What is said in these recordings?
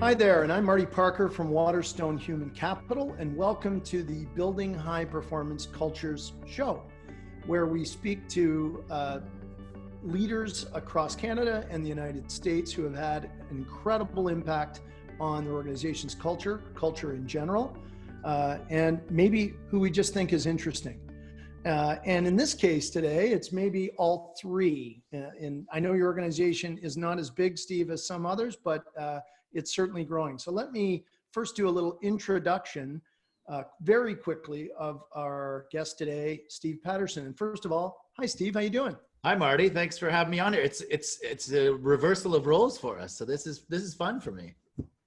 Hi there, and I'm Marty Parker from Waterstone Human Capital, and welcome to the Building High Performance Cultures show, where we speak to leaders across Canada and the United States who have had an incredible impact on their organization's culture in general, and maybe who we just think is interesting. And in this case today, it's maybe all three. And I know your organization is not as big, Steve, as some others, but it's certainly growing. So let me first do a little introduction very quickly of our guest today, Steve Patterson. And first of all, hi, Steve, how you doing? Hi, Marty. Thanks for having me on here. It's a reversal of roles for us. So this is fun for me.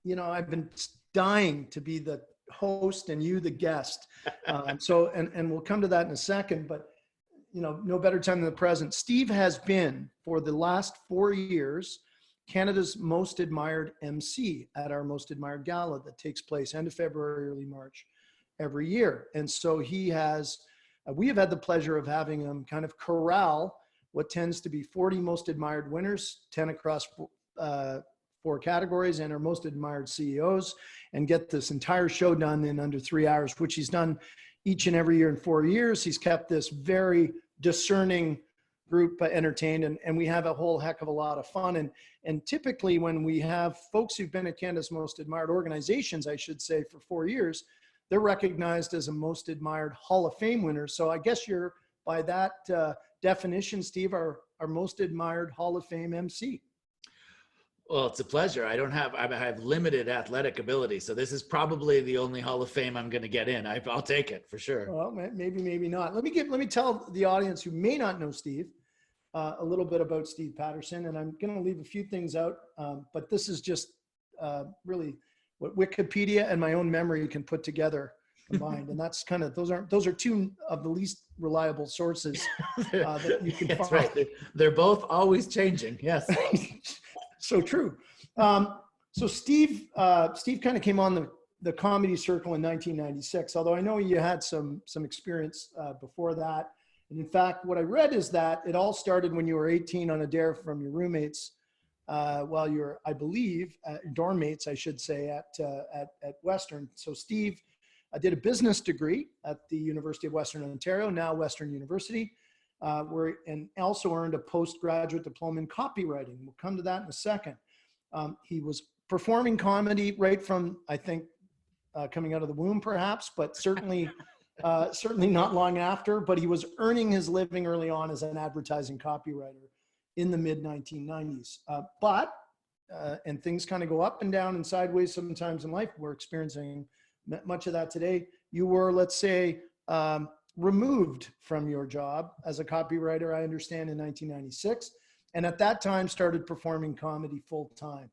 You know, I've been dying to be the host and you the guest. And we'll come to that in a second, but you know, no better time than the present. Steve has been for the last 4 years Canada's most admired MC at our most admired gala that takes place end of February, early March every year. And so we have had the pleasure of having him kind of corral what tends to be 40 most admired winners, 10 across four categories, and our most admired CEOs, and get this entire show done in under 3 hours, which he's done each and every year in 4 years. He's kept this very discerning group entertained, and we have a whole heck of a lot of fun. And typically when we have folks who've been at Canada's most admired organizations, I should say, for 4 years, they're recognized as a most admired Hall of Fame winner. So I guess you're, by that definition, Steve, our most admired Hall of Fame MC. Well, it's a pleasure. I have limited athletic ability, so this is probably the only Hall of Fame I'm going to get in. I'll take it for sure. Well, maybe not. Let me tell the audience who may not know Steve a little bit about Steve Patterson, and I'm going to leave a few things out, but this is just really what Wikipedia and my own memory can put together combined, and that's kind of those are two of the least reliable sources that you can That's find. right. They're both always changing. Yes. So true. So Steve kind of came on the comedy circle in 1996, although I know you had some experience before that. And in fact, what I read is that it all started when you were 18 on a dare from your roommates while you were, I believe, dorm mates, I should say, at Western. So Steve did a business degree at the University of Western Ontario, now Western University, and also earned a postgraduate diploma in copywriting. We'll come to that in a second. He was performing comedy right from, I think, coming out of the womb, perhaps, but certainly not long after. But he was earning his living early on as an advertising copywriter in the mid 1990s. And things kind of go up and down and sideways sometimes in life. We're experiencing much of that today. You were, let's say, removed from your job as a copywriter, I understand, in 1996. And at that time started performing comedy full time.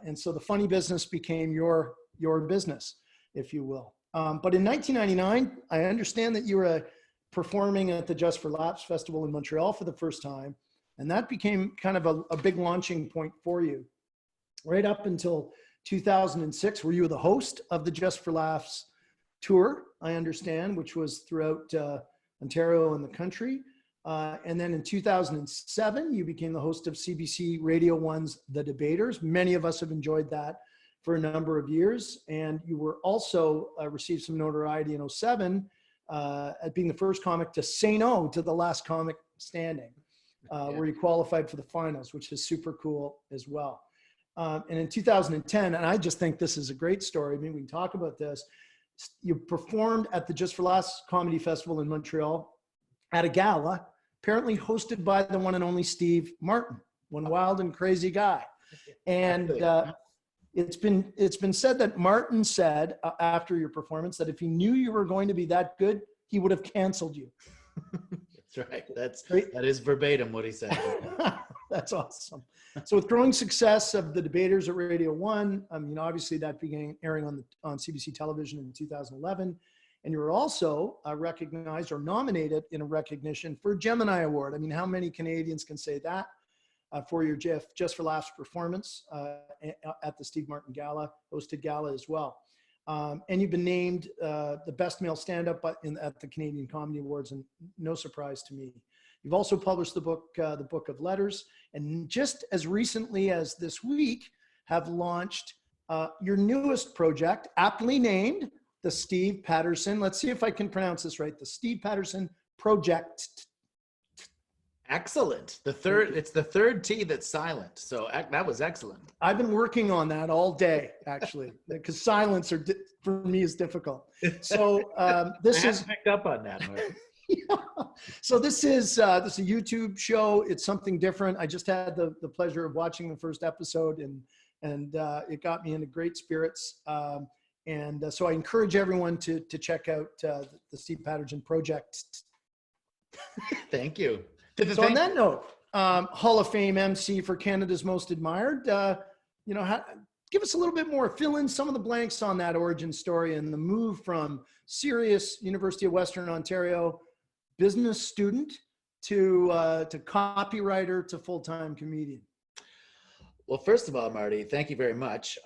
And so the funny business became your business, if you will. But in 1999, I understand that you were performing at the Just for Laughs Festival in Montreal for the first time. And that became kind of a big launching point for you. Right up until 2006, where you were the host of the Just for Laughs tour, I understand, which was throughout Ontario and the country. And then in 2007, you became the host of CBC Radio 1's The Debaters. Many of us have enjoyed that for a number of years. And you were also received some notoriety in 2007 at being the first comic to say no to The Last Comic Standing, where you qualified for the finals, which is super cool as well. And in 2010, and I just think this is a great story, maybe we can talk about this, you performed at the Just for Laughs Comedy Festival in Montreal at a gala, apparently hosted by the one and only Steve Martin, one wild and crazy guy. And it's been said that Martin said after your performance that if he knew you were going to be that good, he would have canceled you. That's right. That is verbatim what he said. That's awesome. So with growing success of the Debaters at Radio 1, I mean, obviously that began airing on CBC television in 2011. And you were also recognized or nominated in a recognition for a Gemini Award. I mean, how many Canadians can say that for your Just for Laughs performance at the Steve Martin Gala, hosted gala as well. And you've been named the best male stand-up at the Canadian Comedy Awards, and no surprise to me. You've also published the Book of Letters, and just as recently as this week have launched your newest project, aptly named the Steve Patterson. Let's see if I can pronounce this right. The Steve Patterson Project. Excellent. It's the third T that's silent. So that was excellent. I've been working on that all day, actually, because silence for me is difficult. So this is picked up on that. yeah. So this is a YouTube show. It's something different. I just had the pleasure of watching the first episode, and it got me into great spirits. So I encourage everyone to check out the Steve Patterson Project. Thank you. So on that note, Hall of Fame MC for Canada's Most Admired. Give us a little bit more, fill in some of the blanks on that origin story and the move from serious University of Western Ontario business student to copywriter to full-time comedian. Well, first of all, Marty, thank you very much.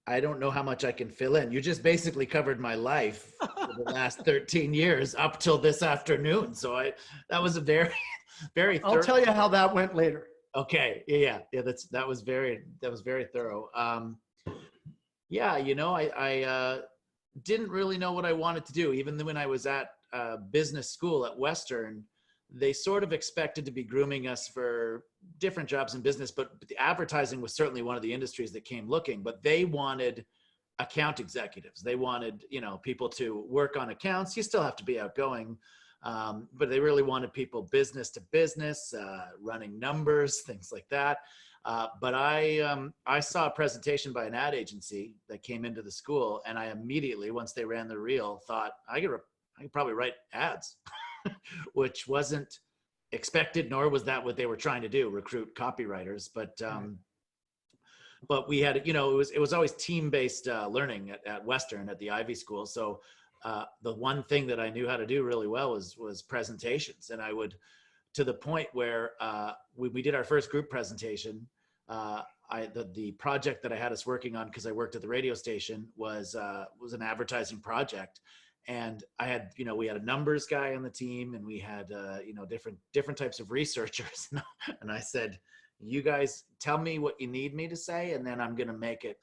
I don't know how much I can fill in. You just basically covered my life for the last 13 years up till this afternoon. So that was a very, very thorough. I'll tell you how that went later. Okay. Yeah. That was very thorough. I didn't really know what I wanted to do. Even when I was at business school at Western, they sort of expected to be grooming us for different jobs in business, but the advertising was certainly one of the industries that came looking, but they wanted account executives. They wanted, people to work on accounts. You still have to be outgoing, but they really wanted people business to business, running numbers, things like that. But I saw a presentation by an ad agency that came into the school, and I immediately, once they ran the reel, thought I could probably write ads. Which wasn't expected, nor was that what they were trying to do, recruit copywriters. But we had, it was always team-based learning at Western, at the Ivy School. So the one thing that I knew how to do really well was presentations. And I would, to the point where we did our first group presentation, the project that I had us working on, because I worked at the radio station, was an advertising project. And I had, we had a numbers guy on the team, and we had, different types of researchers. And I said, you guys tell me what you need me to say, and then I'm going to make it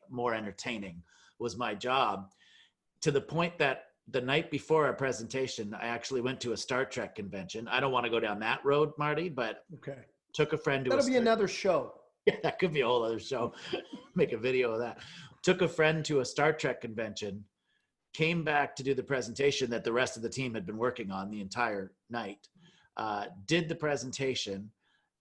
more entertaining, was my job. To the point that the night before our presentation, I actually went to a Star Trek convention. I don't want to go down that road, Marty, but okay. Took a friend to That'll be another show. Yeah, that could be a whole other show. Make a video of that. Took a friend to a Star Trek convention, came back to do the presentation that the rest of the team had been working on the entire night, did the presentation,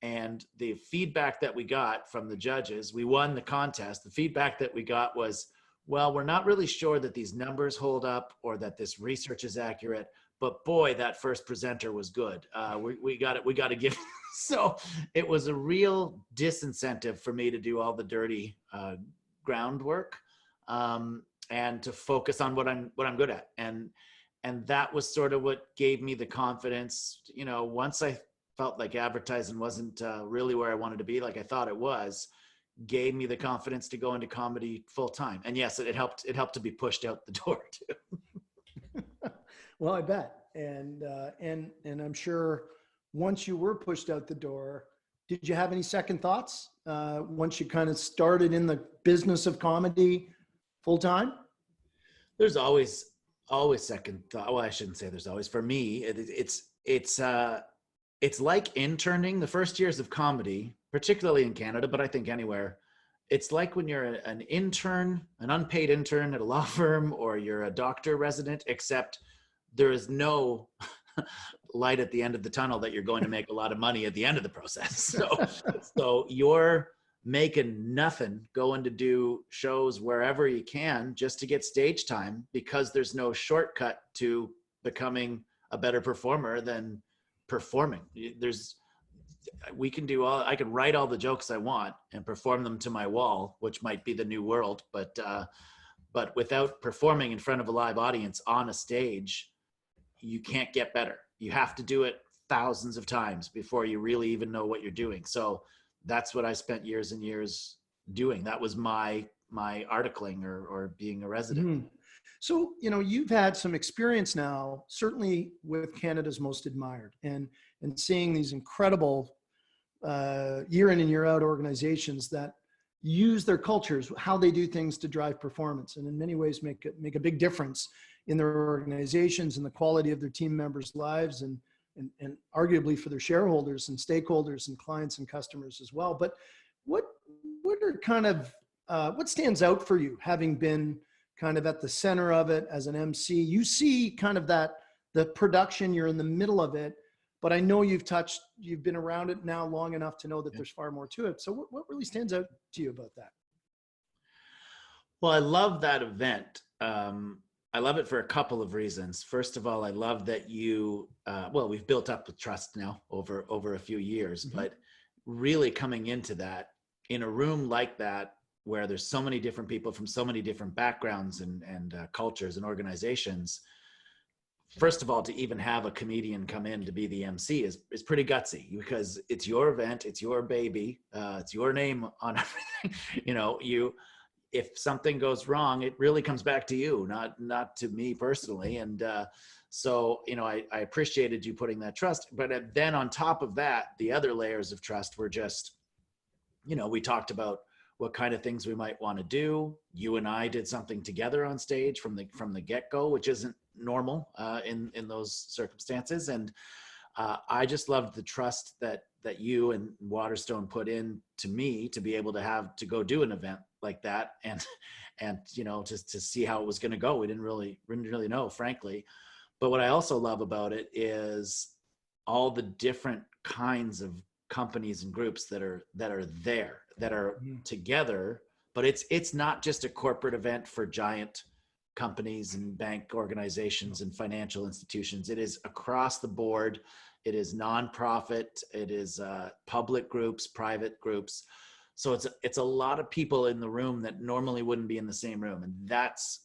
and the feedback that we got from the judges, we won the contest. The feedback that we got was, well, we're not really sure that these numbers hold up or that this research is accurate, but boy, that first presenter was good. We got to give. So it was a real disincentive for me to do all the dirty groundwork. And to focus on what I'm good at. And that was sort of what gave me the confidence, once I felt like advertising wasn't really where I wanted to be, like I thought it was, gave me the confidence to go into comedy full time. And yes, it helped to be pushed out the door too. Well, I bet. And I'm sure once you were pushed out the door, did you have any second thoughts once you kind of started in the business of comedy full time? There's always second thought. Well, I shouldn't say there's always. For me, it's like interning. The first years of comedy, particularly in Canada, but I think anywhere, it's like when you're an intern, an unpaid intern at a law firm, or you're a doctor resident, except there is no light at the end of the tunnel that you're going to make a lot of money at the end of the process. So you're making nothing, going to do shows wherever you can just to get stage time, because there's no shortcut to becoming a better performer than performing. I can write all the jokes I want and perform them to my wall, which might be the new world, but without performing in front of a live audience on a stage, you can't get better. You have to do it thousands of times before you really even know what you're doing. So that's what I spent years and years doing. That was my articling or being a resident. Mm-hmm. So, you've had some experience now, certainly with Canada's Most Admired, and seeing these incredible year in and year out organizations that, use their cultures, how they do things to drive performance, and in many ways make a big difference in their organizations and the quality of their team members' lives, and arguably for their shareholders and stakeholders and clients and customers as well. But what are kind of what stands out for you, having been kind of at the center of it as an MC? You see kind of the production, you're in the middle of it, but I know you've been around it now long enough to know that there's far more to it. So what really stands out to you about that? Well, I love that event. I love it for a couple of reasons. First of all, I love that we've built up with trust now over a few years, but really coming into that in a room like that, where there's so many different people from so many different backgrounds and cultures and organizations. First of all, to even have a comedian come in to be the MC is pretty gutsy, because it's your event, it's your baby, it's your name on everything. If something goes wrong, it really comes back to you, not to me personally. And so I appreciated you putting that trust. But then on top of that, the other layers of trust were just, we talked about what kind of things we might want to do. You and I did something together on stage from the get-go, which isn't normal in those circumstances. And I just loved the trust that you and Waterstone put in to me to be able to go do an event like that, and just to see how it was going to go. We didn't really know, frankly. But what I also love about it is all the different kinds of companies and groups that are there, that are together. But it's not just a corporate event for giant companies and bank organizations and financial institutions. It is across the board. It is nonprofit. It is public groups, private groups. So it's a lot of people in the room that normally wouldn't be in the same room. And that's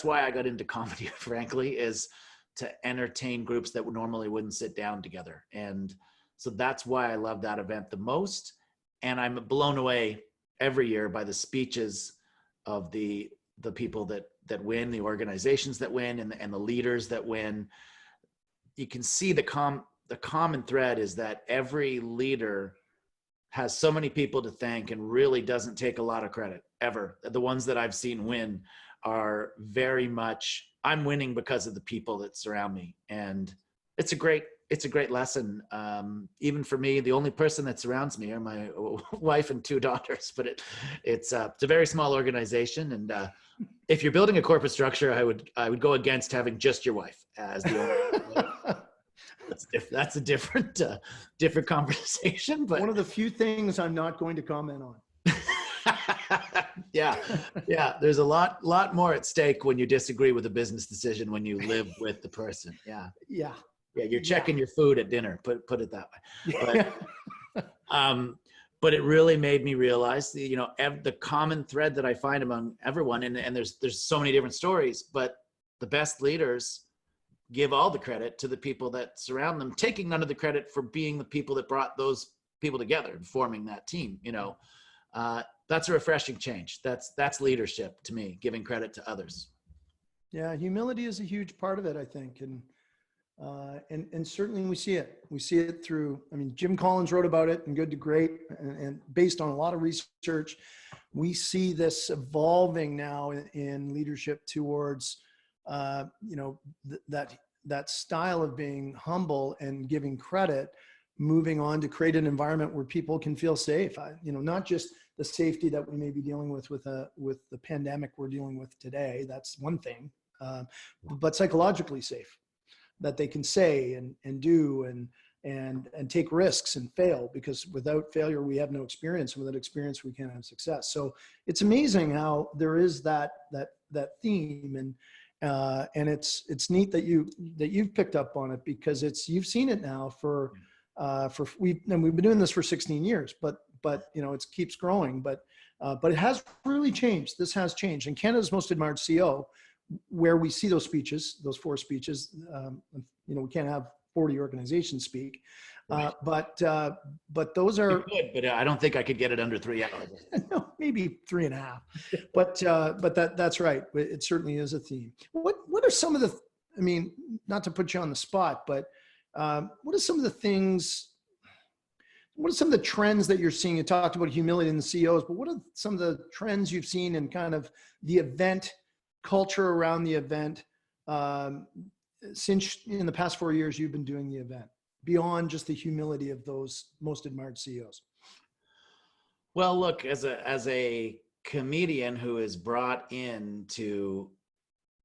why I got into comedy, frankly, is to entertain groups that normally wouldn't sit down together. And so that's why I love that event the most. And I'm blown away every year by the speeches of the people that win, the organizations that win, and the leaders that win. You can see the common thread is that every leader has so many people to thank and really doesn't take a lot of credit ever. The ones that I've seen win are very much, I'm winning because of the people that surround me. And it's a great lesson. Even for me, the only person that surrounds me are my wife and 2 daughters, but it's a very small organization. And if you're building a corporate structure, I would go against having just your wife as the owner. That's a different conversation. But one of the few things I'm not going to comment on. Yeah. There's a lot more at stake when you disagree with a business decision when you live with the person. Yeah. You're checking your food at dinner. Put it that way. But it really made me realize the common thread that I find among everyone, and there's so many different stories, but the best leaders give all the credit to the people that surround them, taking none of the credit for being the people that brought those people together and forming that team. That's a refreshing change. That's leadership to me, giving credit to others. Yeah, humility is a huge part of it, I think, and certainly we see it. We see it through. I mean, Jim Collins wrote about it in Good to Great, and based on a lot of research, we see this evolving now in leadership towards that style of being humble and giving credit, moving on to create an environment where people can feel safe. Not just the safety that we may be dealing with the pandemic we're dealing with today. That's one thing, but psychologically safe, that they can say and do and take risks and fail, because without failure we have no experience, and without experience we can't have success. So it's amazing how there is that theme, and it's neat that you've picked up on it, because you've seen it now we've been doing this for 16 years, but it keeps growing, but it has really changed. This has changed. And Canada's Most Admired CEO, where we see those speeches, those 4 speeches, we can't have 40 organizations speak, right. But those are. You could, but I don't think I could get it under 3 hours. No, maybe 3.5. But that's right. It certainly is a theme. What are some of not to put you on the spot, but what are some of the things what are some of the trends that you're seeing? You talked about humility in the CEOs, but what are some of the trends you've seen in kind of the event culture around the event since in the past 4 years you've been doing the event, beyond just the humility of those most admired CEOs? Well, look, as a comedian who is brought in to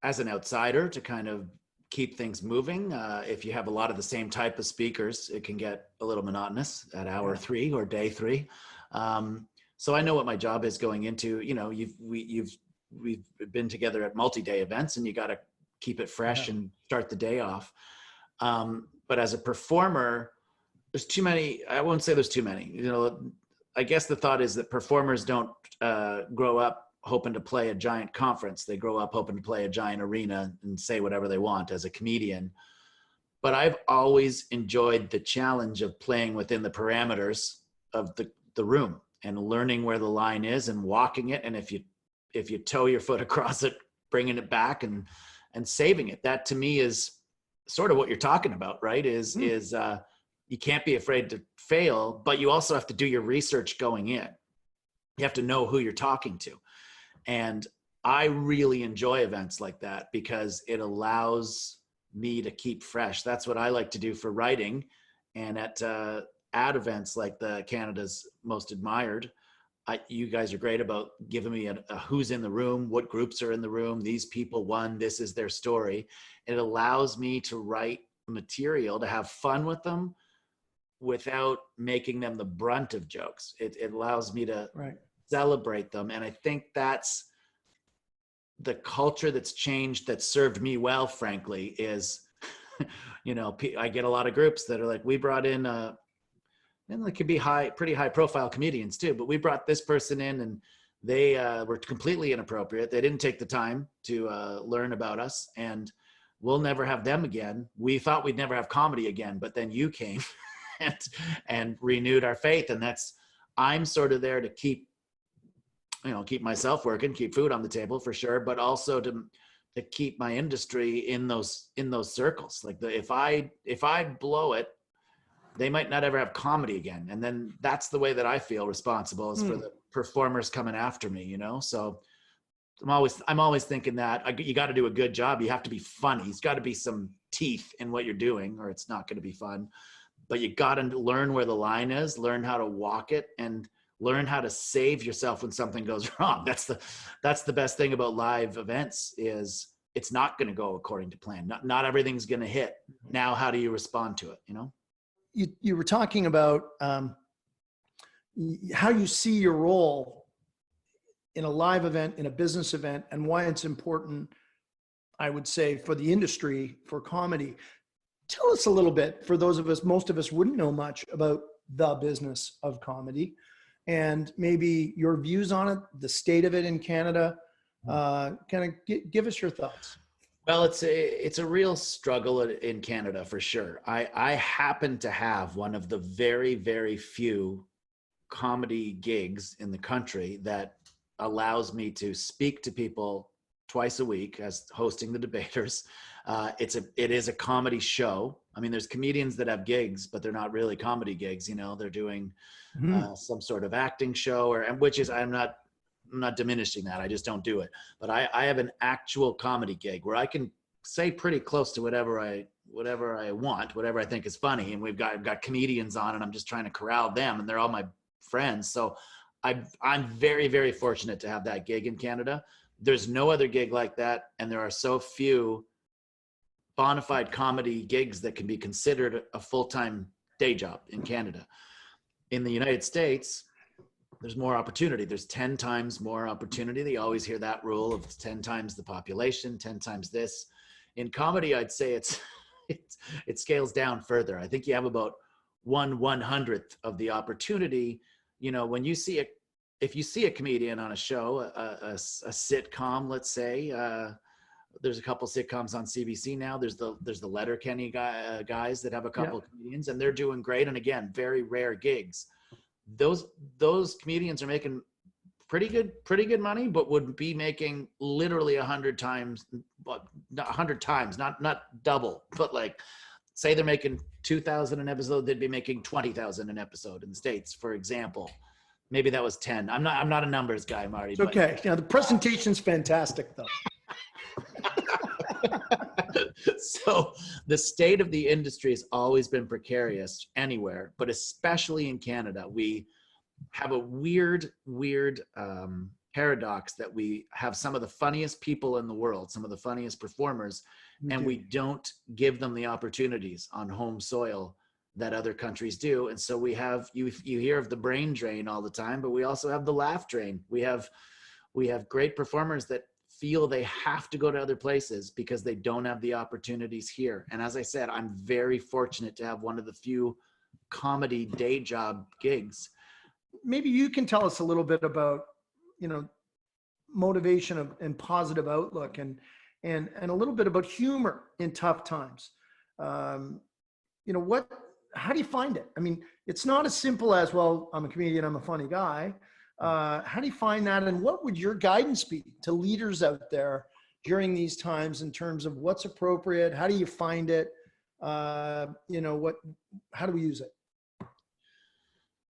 as an outsider to kind of keep things moving. If you have a lot of the same type of speakers, it can get a little monotonous at hour 3 or day 3. So I know what my job is going into. You know, we've been together at multi-day events, and you got to keep it fresh and start the day off. But as a performer, there's too many. I won't say there's too many. You know, I guess the thought is that performers don't grow up hoping to play a giant conference. They grow up hoping to play a giant arena and say whatever they want as a comedian. But I've always enjoyed the challenge of playing within the parameters of the room and learning where the line is and walking it. And if you toe your foot across it, bringing it back and saving it. That to me is sort of what you're talking about, right? Is you can't be afraid to fail, but you also have to do your research going in. You have to know who you're talking to. And I really enjoy events like that because it allows me to keep fresh. That's what I like to do for writing. And at events like the Canada's Most Admired, you guys are great about giving me a who's in the room, what groups are in the room, these people won, this is their story. It allows me to write material, to have fun with them without making them the brunt of jokes. It allows me to celebrate them. And I think that's the culture that's changed, that served me well, frankly, is, you know, I get a lot of groups that are like, we brought in, and they could be pretty high profile comedians too, but we brought this person in and they were completely inappropriate. They didn't take the time to learn about us, and we'll never have them again. We thought we'd never have comedy again, but then you came and renewed our faith. And I'm sort of there to keep myself working, keep food on the table for sure, but also to keep my industry in those circles. Like if I blow it, they might not ever have comedy again. And then that's the way that I feel responsible, is for the performers coming after me, you know? So I'm always thinking that you got to do a good job. You have to be funny. There's got to be some teeth in what you're doing, or it's not going to be fun. But you got to learn where the line is, learn how to walk it, and learn how to save yourself when something goes wrong. That's the best thing about live events, is it's not going to go according to plan. Not everything's going to hit. Now, how do you respond to it? You know? You were talking about how you see your role in a live event, in a business event, and why it's important, I would say, for the industry, for comedy. Tell us a little bit, for those of us, most of us wouldn't know much about the business of comedy, and maybe your views on it, the state of it in Canada. Kind of give us your thoughts. Well, it's a real struggle in Canada for sure. I happen to have one of the very, very few comedy gigs in the country that allows me to speak to people twice a week as hosting the debaters. It is a comedy show. I mean, there's comedians that have gigs, but they're not really comedy gigs. You know, they're doing some sort of acting show, I'm not diminishing that. I just don't do it. But I have an actual comedy gig where I can say pretty close to whatever I want, whatever I think is funny. And I've got comedians on, and I'm just trying to corral them, and they're all my friends. So I'm very, very fortunate to have that gig in Canada. There's no other gig like that. And there are so few bona fide comedy gigs that can be considered a full-time day job in Canada. In the United States, there's more opportunity. There's 10 times more opportunity. They always hear that rule of 10 times the population, 10 times this. In comedy, I'd say it scales down further. I think you have about 1/100th of the opportunity. You know, when if you see a comedian on a show, a sitcom, let's say, there's a couple sitcoms on CBC now. There's the Letterkenny guys that have a couple of comedians, and they're doing great. And again, very rare gigs. Those comedians are making pretty good money, but would be making literally 100 times, not double, but like, say they're making 2,000 an episode, they'd be making 20,000 an episode in the States, for example. Maybe that was 10. I'm not a numbers guy, Marty. It's okay. Now the presentation's fantastic though. So the state of the industry has always been precarious anywhere, but especially in Canada. We have a weird paradox that we have some of the funniest people in the world, some of the funniest performers, and we don't give them the opportunities on home soil that other countries do. And so we have, you hear of the brain drain all the time, but we also have the laugh drain. We have great performers that feel they have to go to other places because they don't have the opportunities here. And as I said, I'm very fortunate to have one of the few comedy day job gigs. Maybe you can tell us a little bit about, motivation and positive outlook and a little bit about humor in tough times. How do you find it? I mean, it's not as simple as, well, I'm a comedian, I'm a funny guy. How do you find that? And what would your guidance be to leaders out there during these times in terms of what's appropriate? How do you find it? How do we use it?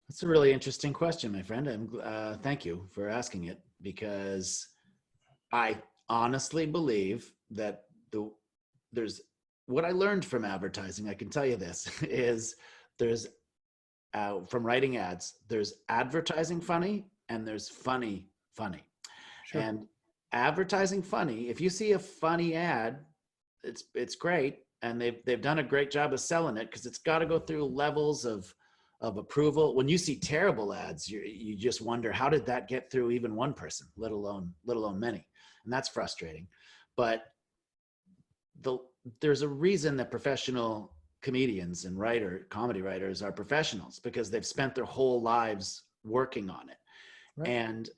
That's a really interesting question, my friend. Thank you for asking it, because I honestly believe that there's what I learned from advertising. I can tell you this is there's from writing ads, there's advertising funny and there's funny. Sure. And advertising funny, if you see a funny ad, it's great, and they've done a great job of selling it, because it's got to go through levels of approval. When you see terrible ads, you just wonder, how did that get through even one person, let alone many? And that's frustrating. But there's a reason that professional comedians and comedy writers are professionals, because they've spent their whole lives working on it. Right. And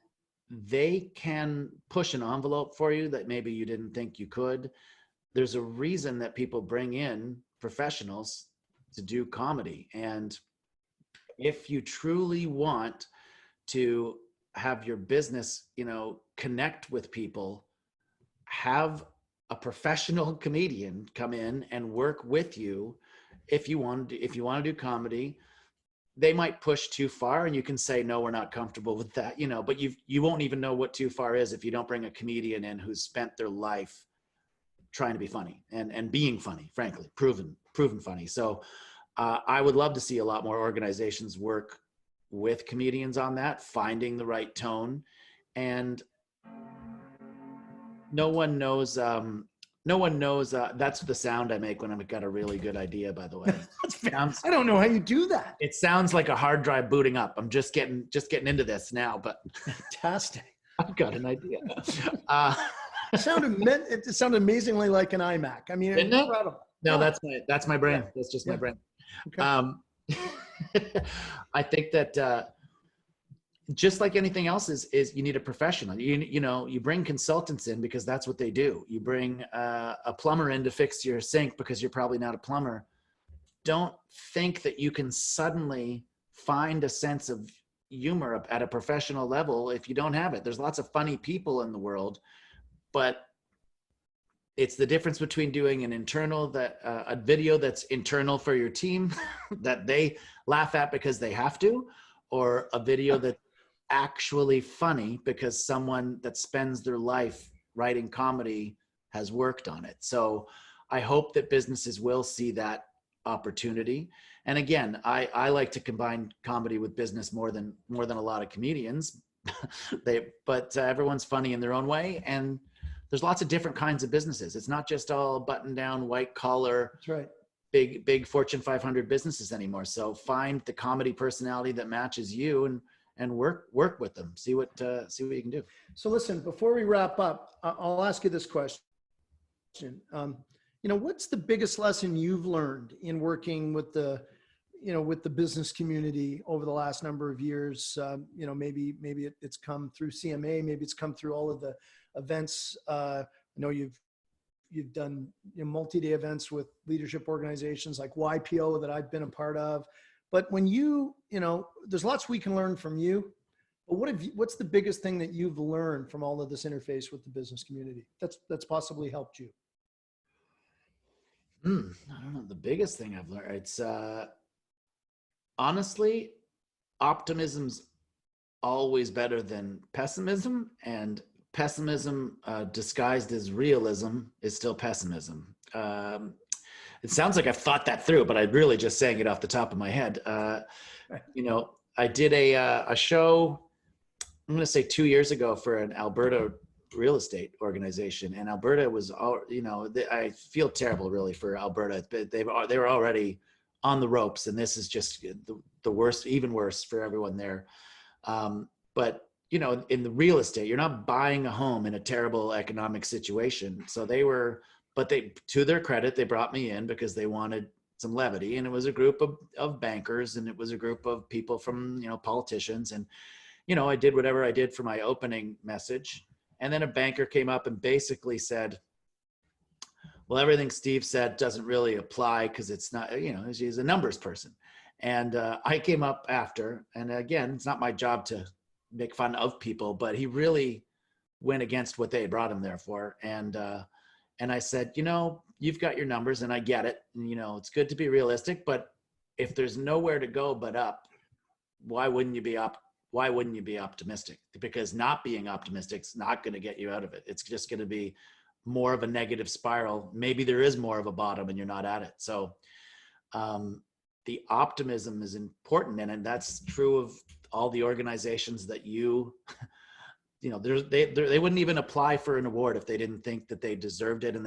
they can push an envelope for you that maybe you didn't think you could. There's a reason that people bring in professionals to do comedy. And if you truly want to have your business, connect with people, have a professional comedian come in and work with you. If you want to do comedy, they might push too far, and you can say, no, we're not comfortable with that, but you won't even know what too far is if you don't bring a comedian in who's spent their life trying to be funny and being funny, frankly, proven funny. So I would love to see a lot more organizations work with comedians on that, finding the right tone. And no one knows. That's the sound I make when I've got a really good idea, by the way. I don't know how you do that. It sounds like a hard drive booting up. I'm just getting into this now, but fantastic. I've got an idea. It sounded amazingly like an iMac. I mean, it's incredible. No, that's my brain. Yeah. That's just my brain. Okay. I think that just like anything else is you need a professional. You bring consultants in because that's what they do. You bring a plumber in to fix your sink because you're probably not a plumber. Don't think that you can suddenly find a sense of humor at a professional level if you don't have it. There's lots of funny people in the world, but it's the difference between doing a video that's internal for your team that they laugh at because they have to, or a video that's actually funny because someone that spends their life writing comedy has worked on it. So I hope that businesses will see that opportunity. And again, I like to combine comedy with business more than a lot of comedians. But everyone's funny in their own way, and there's lots of different kinds of businesses. It's not just all button down, white collar. That's right. Big Fortune 500 businesses anymore. So find the comedy personality that matches you and work with them. See what you can do. So listen, before we wrap up, I'll ask you this question. What's the biggest lesson you've learned in working with the business community over the last number of years? Maybe it's come through CMA, maybe it's come through all of the events. I know you've done multi-day events with leadership organizations like YPO that I've been a part of. But when there's lots we can learn from you. But what's the biggest thing that you've learned from all of this interface with the business community that's possibly helped you? I don't know. The biggest thing I've learned, it's honestly, optimism's always better than pessimism, and pessimism disguised as realism is still pessimism. It sounds like I've thought that through, but I'm really just saying it off the top of my head. I did a show, I'm going to say 2 years ago, for an Alberta real estate organization, and Alberta was all, I feel terrible really for Alberta. They were already on the ropes, and this is just the worst, even worse for everyone there. But in the real estate, you're not buying a home in a terrible economic situation. So but to their credit, they brought me in because they wanted some levity, and it was a group of bankers, and it was a group of people from, politicians. And, I did whatever I did for my opening message. And then a banker came up and basically said, well, everything Steve said doesn't really apply because it's not, he's a numbers person. And I came up after, and again, it's not my job to make fun of people, but he really went against what they had brought him there for. And I said, you've got your numbers, and I get it. And, it's good to be realistic, but if there's nowhere to go but up, why wouldn't you be optimistic? Because not being optimistic is not going to get you out of it. It's just going to be more of a negative spiral. Maybe there is more of a bottom and you're not at it. So the optimism is important. And that's true of all the organizations that they wouldn't even apply for an award if they didn't think that they deserved it, and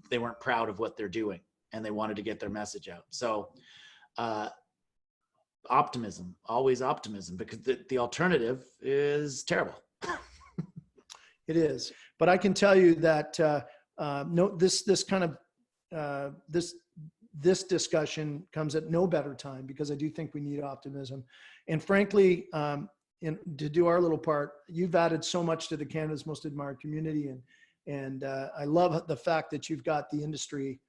they weren't proud of what they're doing, and they wanted to get their message out. So optimism, always optimism, because the alternative is terrible. It is, but I can tell you that this discussion comes at no better time, because I do think we need optimism. And frankly, to do our little part, you've added so much to the Canada's Most Admired Community, and I love the fact that you've got the industry,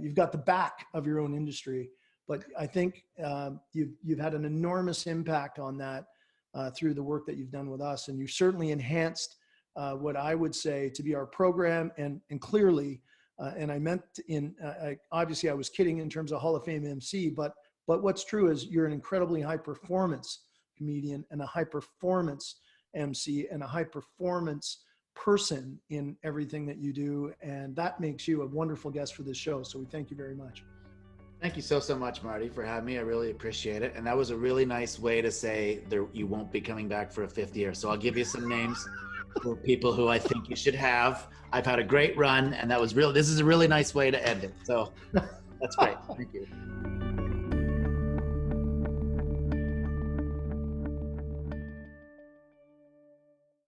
you've got the back of your own industry. But I think you've had an enormous impact on that through the work that you've done with us, and you've certainly enhanced what I would say to be our program, and clearly, and I meant obviously I was kidding in terms of Hall of Fame MC, but what's true is you're an incredibly high performance comedian and a high performance MC and a high performance person in everything that you do, and that makes you a wonderful guest for this show. So we thank you very much. Thank you so much, Marty, for having me. I really appreciate it. And that was a really nice way to say you won't be coming back for a 5th year. So I'll give you some names for people who I think you should have. I've had a great run, and this is a really nice way to end it. So that's great. Thank you.